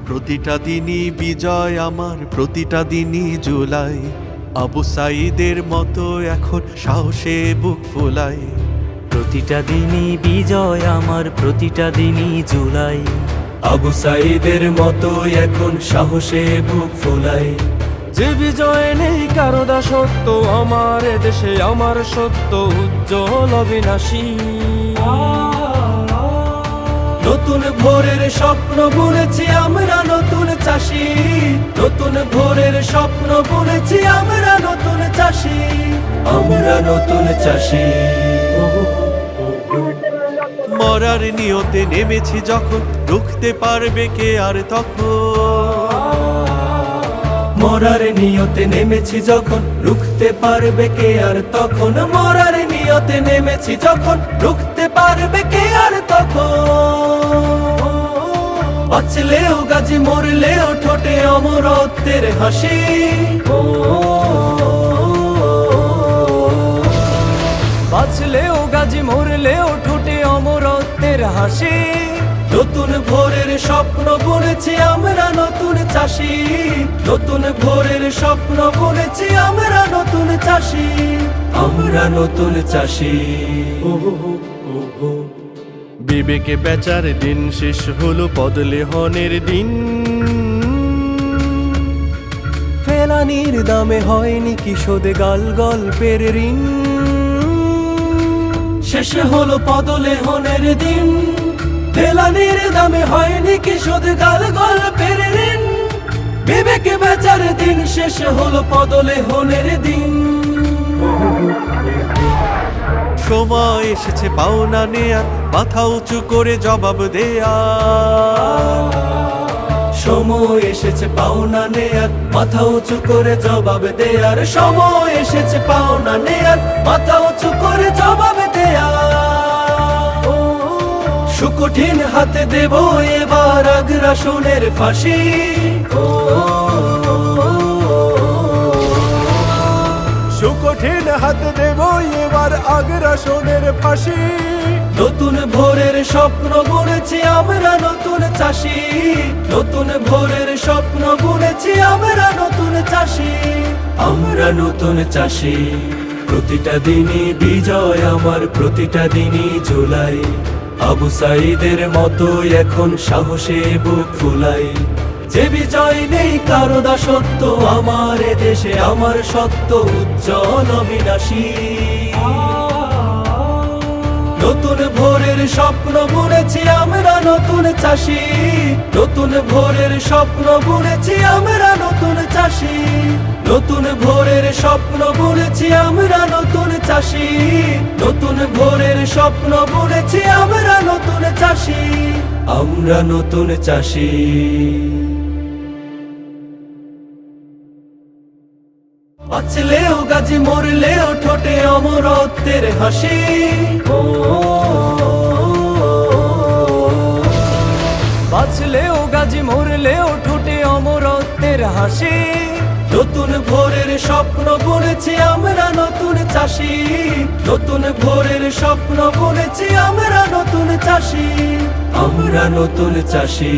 প্রতিটা দিনই বিজয় আমার, প্রতিটা দিনই জুলাই। আবু সাঈদের মতো এখন সাহসে বুক ফুলাই। প্রতিটা দিনই বিজয় আমার, প্রতিটা দিনই জুলাই। আবু সাঈদের মতো এখন সাহসে বুক ফুলাই। যে বিজয় নেই কারো দাসত্ব, আমার দেশে আমার সত্য উজ্জ্বল অবিনাশী। নতুন ভোরের স্বপ্ন বুনেছি আমরা নতুন চাষি, নতুন ভোরের স্বপ্ন বুনেছি আমরা নতুন চাষি, আমরা নতুন চাষি। মরার নিয়তে নেমেছি যখন, রুখতে পারবে কে আর তখন? মরার নিয়তে নেমেছি যখন, রুখতে পারবে কে আর তখন? মরার নিয়তে নেমেছি যখন, রুখতে পারবে কে আর তখন? বাঁচলেও গাজী, মরলেও ঠোঁটে অমরত্বের হাসি। বাঁচলেও গাজী, মরলেও ঠোঁটে অমরত্বের হাসি। নতুন ভোরের স্বপ্ন বুনেছি আমরা নতুন চাষি, নতুন ভোরের স্বপ্ন বুনেছি আমরা নতুন চাষি, আমরা নতুন চাষি। বিবেকে বেচার দিন শেষ হলো, পদলেহনের দিন। ফেলানির দামে হয়নি কি শোধ গাল গল্পের ঋণ। শেষ হলো পদলেহনের দিন, ফেলানির দামে হয়নি কি শোধ গাল গল্পের ঋণ। বিবেকে বেচার দিন শেষ হলো পদলেহনের দিন। সময় এসেছে পাওনা নেয়ার, মাথা উঁচু করে জবাব দেয়া। সময় এসেছে পাওনা নেয়ার, মাথা উঁচু করে জবাব দেয়ার। সময় এসেছে পাওনা নেয়ার, মাথা উঁচু করে জবাব দেয়া। সুকঠিন হাতে দেব এবার আগ্রাসনের ফাঁসি। সুকঠিন হাতে দেব এবার আগ্রাসনের ফাঁসি। নতুন ভোরের স্বপ্ন বুনেছি আমরা নতুন চাষি, নতুন ভোরের স্বপ্ন বুনেছি আমরা নতুন চাষি, আমরা নতুন চাষি। প্রতিটা দিনই বিজয় আমার, প্রতিটা দিনই জুলাই। আবু সাঈদের মতো এখন সাহসে বুক ফুলাই। যে বিজয় নেই কারো দাসত্ব, আমার দেশে আমার সত্য উজ্জ্বল অবিনাশী। নতুন ভোরের স্বপ্ন বুনেছি আমরা নতুন চাষি, নতুন ভোরের স্বপ্ন বুনেছি আমরা নতুন চাষি, নতুন ভোরের স্বপ্ন বুনেছি আমরা নতুন চাষি, নতুন ভোরের স্বপ্ন বুনেছি আমরা নতুন চাষি, আমরা নতুন চাষি। বাঁচলেও গাজী, মরলেও ঠোঁটে অমরত্বের হাসি। বাঁচলেও গাজী, মরলেও ঠোঁটে অমরত্বের হাসি। নতুন ভোরের স্বপ্ন বুনেছি আমরা নতুন চাষি, নতুন ভোরের স্বপ্ন বুনেছি আমরা নতুন চাষি, আমরা নতুন চাষি।